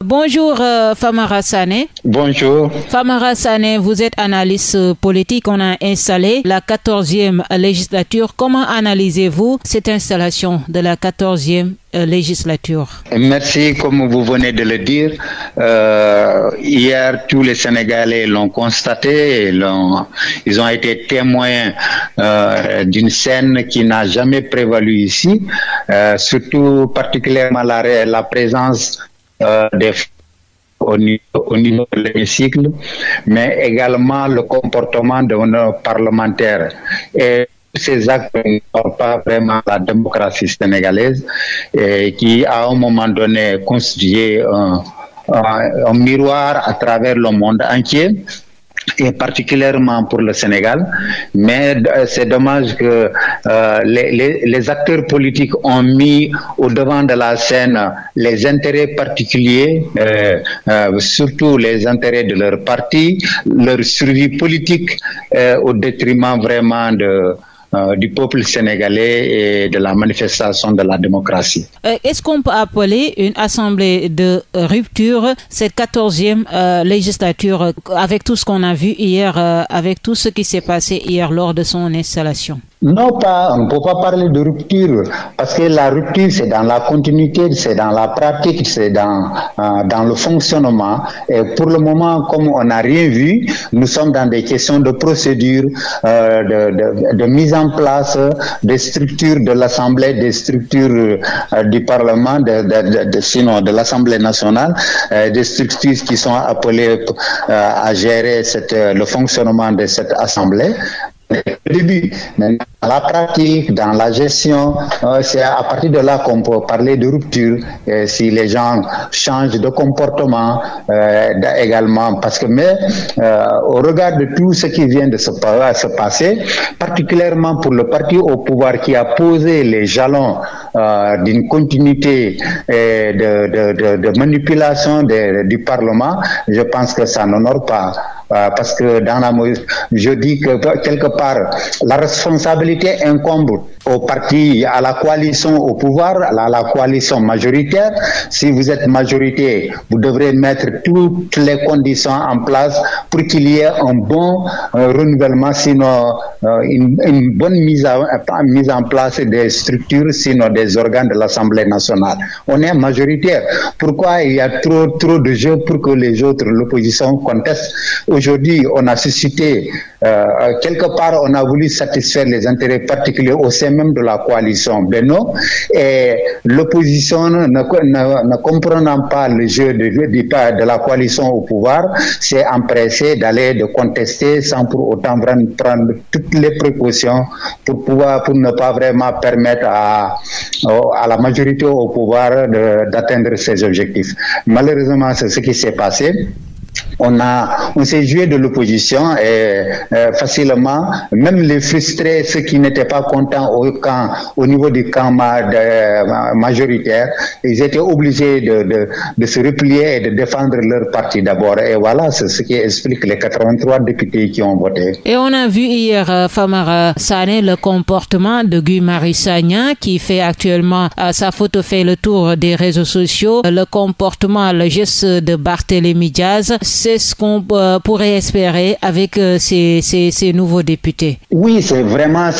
Bonjour Famara Sané. Bonjour. Famara Sané, vous êtes analyste politique. On a installé la 14e législature. Comment analysez-vous cette installation de la 14e législature? Merci, comme vous venez de le dire. Hier, tous les Sénégalais l'ont constaté. Ils ont été témoins d'une scène qui n'a jamais prévalu ici, surtout particulièrement la présence des au niveau de l'hémicycle, mais également le comportement de nos parlementaires. Et ces actes ne sont pas vraiment la démocratie sénégalaise, qui à un moment donné constituait un miroir à travers le monde entier, et particulièrement pour le Sénégal. Mais c'est dommage que les acteurs politiques ont mis au devant de la scène les intérêts particuliers, surtout les intérêts de leur parti, leur survie politique, au détriment vraiment du peuple sénégalais et de la manifestation de la démocratie. Est-ce qu'on peut appeler une assemblée de rupture cette 14e législature avec tout ce qu'on a vu hier, avec tout ce qui s'est passé hier lors de son installation? Non, on ne peut pas parler de rupture, parce que la rupture, c'est dans la continuité, c'est dans la pratique, c'est dans le fonctionnement. Et pour le moment, comme on n'a rien vu, nous sommes dans des questions de procédure, de mise en place des structures de l'Assemblée, des structures du Parlement, sinon de l'Assemblée nationale, des structures qui sont appelées à gérer le fonctionnement de cette Assemblée. Au début, mais dans la pratique, dans la gestion, c'est à partir de là qu'on peut parler de rupture, si les gens changent de comportement également. Parce que, au regard de tout ce qui vient de se passer, particulièrement pour le parti au pouvoir qui a posé les jalons d'une continuité de manipulation du Parlement, je pense que ça n'honore pas. Parce que je dis que quelque part, la responsabilité incombe au parti, à la coalition au pouvoir, à la coalition majoritaire. Si vous êtes majorité, vous devrez mettre toutes les conditions en place pour qu'il y ait un bon renouvellement, sinon une bonne mise en place des structures, sinon des organes de l'Assemblée nationale. On est majoritaire. Pourquoi il y a trop de jeux pour que les autres, l'opposition, contestent? Aujourd'hui, on a suscité, quelque part, on a voulu satisfaire les intérêts particuliers au sein même de la coalition Benno, et l'opposition, ne comprenant pas le jeu de la coalition au pouvoir, s'est empressée de contester sans pour autant prendre toutes les précautions pour ne pas vraiment permettre à la majorité au pouvoir d'atteindre ses objectifs. Malheureusement, c'est ce qui s'est passé. On s'est joué de l'opposition et facilement, même les frustrés, ceux qui n'étaient pas contents au niveau du camp majoritaire, ils étaient obligés de se replier et de défendre leur parti d'abord. Et voilà, c'est ce qui explique les 83 députés qui ont voté. Et on a vu hier, Famara Sané, le comportement de Guy Marius Sagna, qui fait actuellement, sa photo fait le tour des réseaux sociaux, le comportement, le geste de Barthélémy Diaz. C'est ce qu'on pourrait espérer avec ces nouveaux députés. Oui, c'est vraiment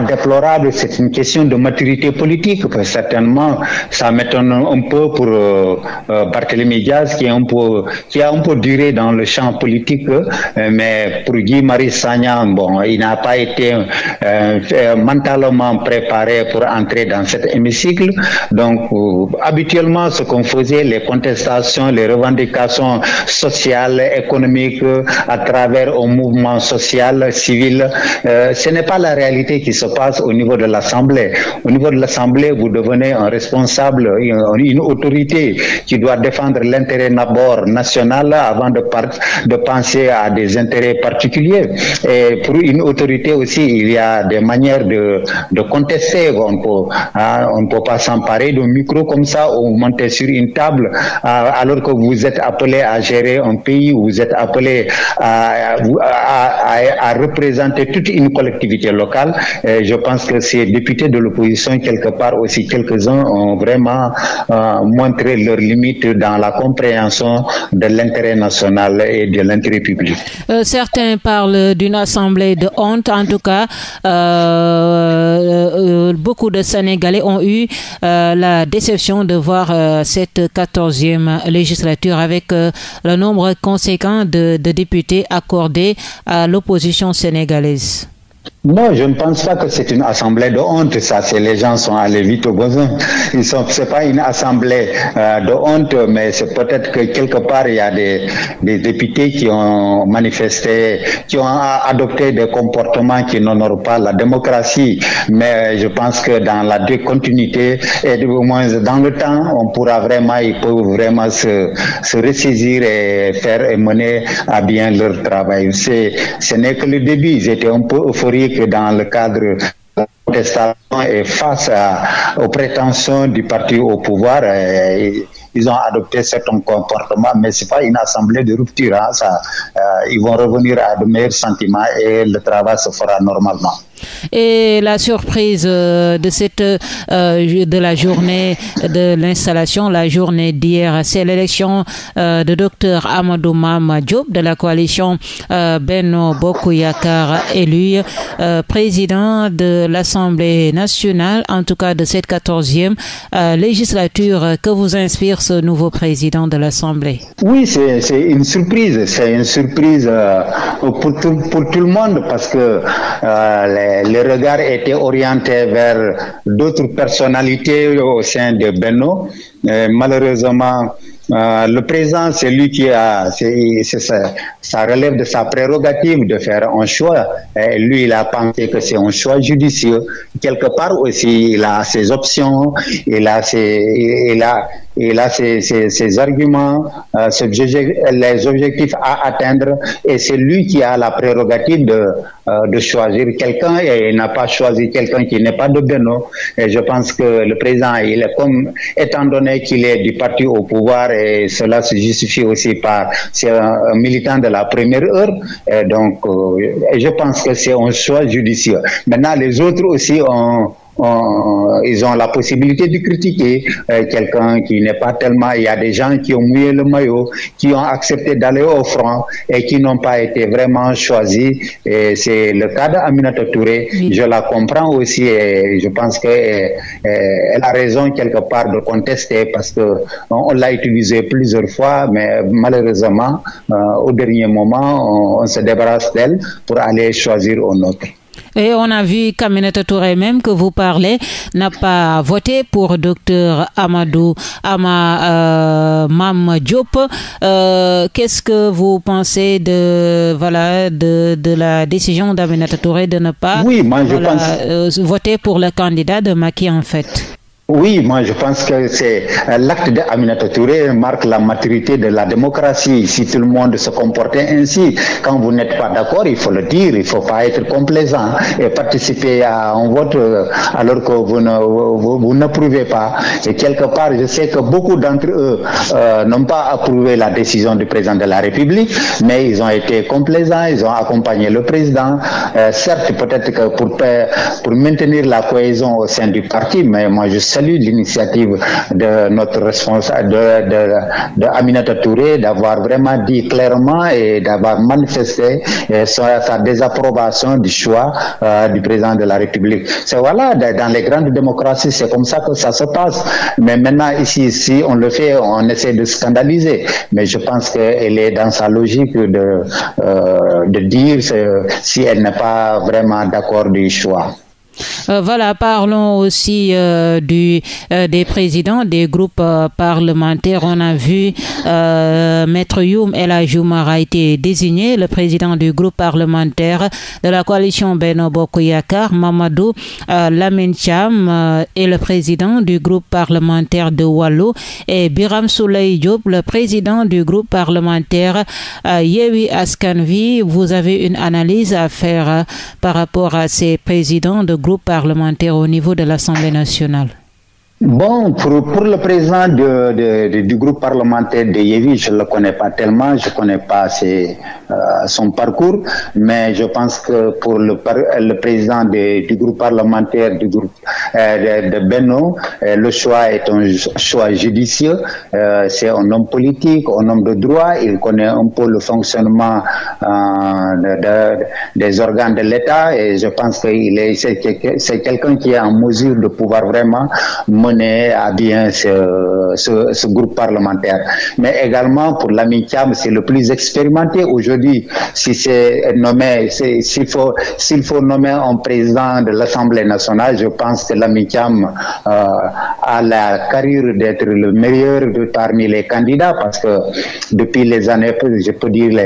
déplorable. C'est une question de maturité politique. Certainement, ça m'étonne un peu pour Barthélémy Diaz, qui a un peu duré dans le champ politique, mais pour Guy Marius Sagna, il n'a pas été mentalement préparé pour entrer dans cet hémicycle. Donc, habituellement, ce qu'on faisait, les contestations, les revendications sociales, économiques, à travers un mouvement social, civil, ce n'est pas la réalité qui se passe au niveau de l'Assemblée. Au niveau de l'Assemblée, vous devenez un responsable, une autorité qui doit défendre l'intérêt d'abord national avant de penser à des intérêts particuliers. Et pour une autorité aussi, il y a des manières de contester. On ne peut pas s'emparer d'un micro comme ça ou monter sur une table alors que vous êtes appelé à gérer un un pays où vous êtes appelé à représenter toute une collectivité locale. Et je pense que ces députés de l'opposition, quelque part aussi, quelques-uns ont vraiment montré leurs limites dans la compréhension de l'intérêt national et de l'intérêt public. Certains parlent d'une assemblée de honte. En tout cas, beaucoup de Sénégalais ont eu la déception de voir cette 14e législature avec le nombre conséquent de députés accordés à l'opposition sénégalaise. Non, je ne pense pas que c'est une assemblée de honte. Ça, c'est les gens sont allés vite au besoin. C'est pas une assemblée de honte, mais c'est peut-être que quelque part il y a des députés qui ont manifesté, qui ont adopté des comportements qui n'honorent pas la démocratie. Mais je pense que dans la continuité et au moins dans le temps, ils peuvent vraiment se ressaisir et faire et mener à bien leur travail. Ce n'est que le début. Ils étaient un peu euphoriques dans le cadre de la contestation et face aux prétentions du parti au pouvoir. Ils ont adopté certains comportements, mais c'est pas une assemblée de rupture. Ils vont revenir à de meilleurs sentiments et le travail se fera normalement. Et la surprise de la journée de l'installation, la journée d'hier, c'est l'élection de Dr Amadou Mame Diop de la coalition Benno Bokk Yakaar, élu président de l'Assemblée nationale, en tout cas de cette 14e législature. Que vous inspire ce nouveau président de l'Assemblée? Oui, c'est une surprise. C'est une surprise pour tout le monde parce que les regards étaient orientés vers d'autres personnalités au sein de Benno. Malheureusement, le président, c'est lui qui ça relève de sa prérogative de faire un choix. Et lui, il a pensé que c'est un choix judicieux. Quelque part aussi, il a ses options, il a ses arguments, les objectifs à atteindre, et c'est lui qui a la prérogative de choisir quelqu'un, et il n'a pas choisi quelqu'un qui n'est pas de Benno. Et je pense que le président, étant donné qu'il est du parti au pouvoir, et cela se justifie aussi par, c'est un militant de la première heure, et donc je pense que c'est un choix judicieux. Maintenant, les autres aussi ils ont la possibilité de critiquer quelqu'un qui n'est pas tellement... Il y a des gens qui ont mouillé le maillot, qui ont accepté d'aller au front et qui n'ont pas été vraiment choisis. Et c'est le cas d'Aminata Touré. Oui. Je la comprends aussi et je pense qu'elle a raison quelque part de contester parce que on l'a utilisé plusieurs fois, mais malheureusement, au dernier moment, on se débarrasse d'elle pour aller choisir un autre. Et on a vu qu'Aminata Touré même que vous parlez n'a pas voté pour Dr Amadou Mame Diop. Qu'est-ce que vous pensez de la décision d'Aminata Touré de ne pas voter pour le candidat de Macky en fait? Oui, moi je pense que c'est l'acte d'Aminata Touré marque la maturité de la démocratie. Si tout le monde se comportait ainsi, quand vous n'êtes pas d'accord, il faut le dire, il ne faut pas être complaisant et participer à un vote alors que vous n'approuvez pas. Et quelque part, je sais que beaucoup d'entre eux n'ont pas approuvé la décision du président de la République, mais ils ont été complaisants, ils ont accompagné le président. Certes, peut-être que pour maintenir la cohésion au sein du parti, mais moi je salue l'initiative de notre responsable, de Aminata Touré, d'avoir vraiment dit clairement et d'avoir manifesté sa désapprobation du choix du président de la République. C'est dans les grandes démocraties, c'est comme ça que ça se passe. Mais maintenant, ici, on le fait, on essaie de scandaliser. Mais je pense qu'elle est dans sa logique de dire si elle n'est pas vraiment d'accord du choix. Parlons aussi des présidents des groupes parlementaires. On a vu Maître Youm El Hadji Oumar a été désigné le président du groupe parlementaire de la coalition Benno Bokk Yakaar. Mamadou Lamine Thiam est le président du groupe parlementaire de Wallu et Birame Souleye Diop le président du groupe parlementaire Yewwi Askan Wi. Vous avez une analyse à faire par rapport à ces présidents de groupe parlementaire au niveau de l'Assemblée nationale? Bon, pour le président du groupe parlementaire de Yewwi, je ne le connais pas tellement, je ne connais pas son parcours, mais je pense que pour le président du groupe parlementaire du groupe de Benno, le choix est un choix judicieux. C'est un homme politique, un homme de droit, il connaît un peu le fonctionnement des organes de l'État et je pense que c'est quelqu'un qui est en mesure de pouvoir vraiment mener à bien ce groupe parlementaire. Mais également pour l'ami Thiam, c'est le plus expérimenté aujourd'hui. Si c'est nommé, s'il faut nommer un président de l'Assemblée nationale, je pense que l'ami Thiam a la carrure d'être le meilleur parmi les candidats parce que depuis les années, je peux dire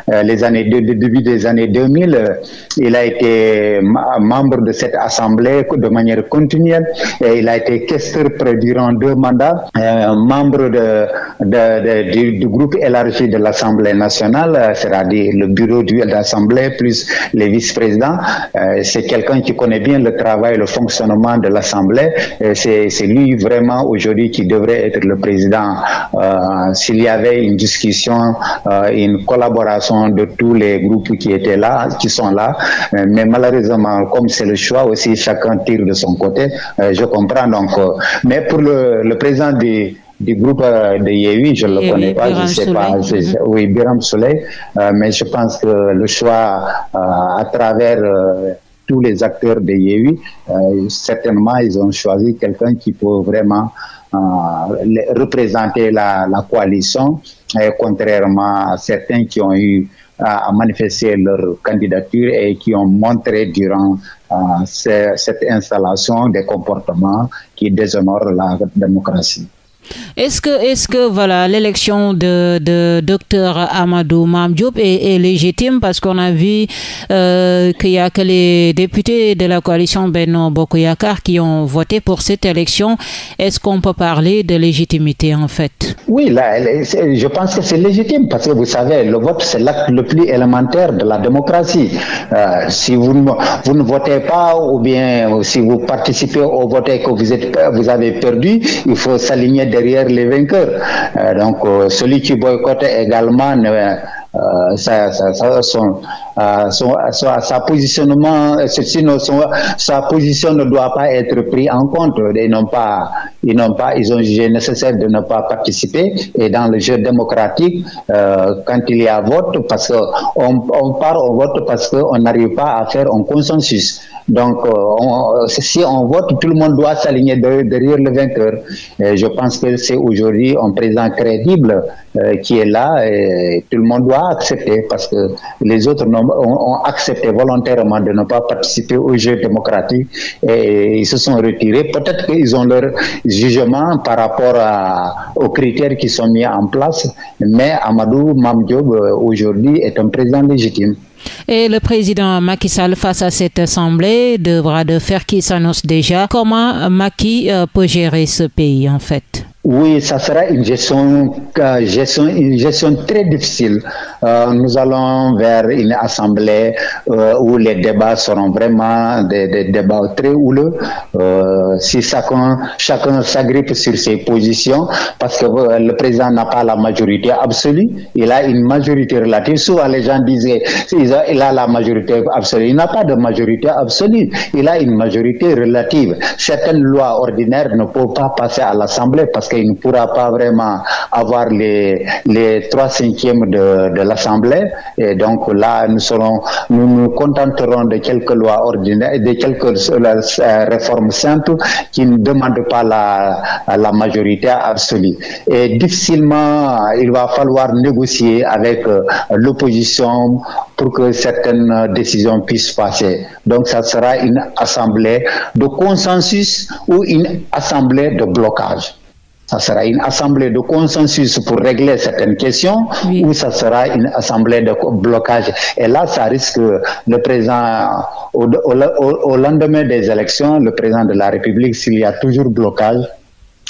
début des années 2000, il a été membre de cette assemblée de manière continuelle et il a été questeur durant 2 mandats, membre du groupe élargi de l'Assemblée nationale, c'est-à-dire le bureau de l'Assemblée plus les vice-présidents. C'est quelqu'un qui connaît bien le travail, le fonctionnement de l'Assemblée. C'est lui vraiment aujourd'hui qui devrait être le président s'il y avait une discussion, une collaboration de tous les groupes qui étaient là, qui sont là. Mais malheureusement, comme c'est le choix aussi, chacun tire de son côté. Je comprends donc. Mais pour le président du groupe de Yewwi, je ne le connais pas, je ne sais pas. Oui, Birame Souleye, mais je pense que le choix à travers tous les acteurs de Yewwi, certainement ils ont choisi quelqu'un qui peut vraiment représenter la coalition, contrairement à certains qui ont eu à manifester leur candidature et qui ont montré durant cette installation des comportements qui déshonorent la démocratie. Est-ce que voilà, l'élection de Dr Amadou Mame Diop est légitime parce qu'on a vu qu'il n'y a que les députés de la coalition Benno Bokk Yakaar qui ont voté pour cette élection. Est-ce qu'on peut parler de légitimité en fait? Oui, là, je pense que c'est légitime parce que vous savez, le vote c'est l'acte le plus élémentaire de la démocratie. Si vous ne votez pas ou bien si vous participez au vote et que vous avez perdu, il faut s'aligner derrière les vainqueurs. Donc, celui qui boycotte également sa positionnement, sa position ne doit pas être prise en compte. Ils ont jugé nécessaire de ne pas participer. Et dans le jeu démocratique, quand il y a vote, parce qu'on part au vote parce qu'on n'arrive pas à faire un consensus. Donc, si on vote, tout le monde doit s'aligner derrière le vainqueur. Et je pense que c'est aujourd'hui un président crédible qui est là et tout le monde doit accepter parce que les autres ont accepté volontairement de ne pas participer au jeu démocratique et ils se sont retirés. Peut-être qu'ils ont leur jugement par rapport aux critères qui sont mis en place, mais Amadou Mame Diop aujourd'hui est un président légitime. Et le président Macky Sall, face à cette assemblée de bras de fer qui s'annonce déjà, comment Macky peut gérer ce pays en fait? Oui, ça sera une gestion très difficile. Nous allons vers une assemblée où les débats seront vraiment des débats très houleux. Si chacun s'agrippe sur ses positions, parce que le président n'a pas la majorité absolue, il a une majorité relative. Souvent les gens disaient il a la majorité absolue. Il n'a pas de majorité absolue. Il a une majorité relative. Certaines lois ordinaires ne peuvent pas passer à l'Assemblée parce qu'il ne pourra pas vraiment avoir les 3/5 de l'Assemblée. Et donc là, nous nous contenterons de quelques lois ordinaires, de quelques réformes simples qui ne demandent pas la majorité absolue. Et difficilement, il va falloir négocier avec l'opposition pour que certaines décisions puissent passer. Donc ça sera une assemblée de consensus ou une assemblée de blocage. Ça sera une assemblée de consensus pour régler certaines questions ou ça sera une assemblée de blocage. Et là, ça risque le président, au lendemain des élections, le président de la République, s'il y a toujours blocage,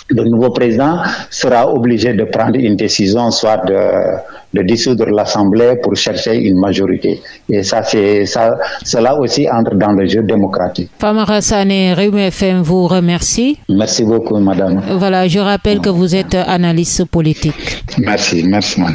le nouveau président sera obligé de prendre une décision, soit de dissoudre l'Assemblée pour chercher une majorité. Et cela aussi entre dans le jeu démocratique. Famara Sané, Rewmi FM vous remercie. Merci beaucoup, madame. Voilà, je rappelle que vous êtes analyste politique. Merci, madame.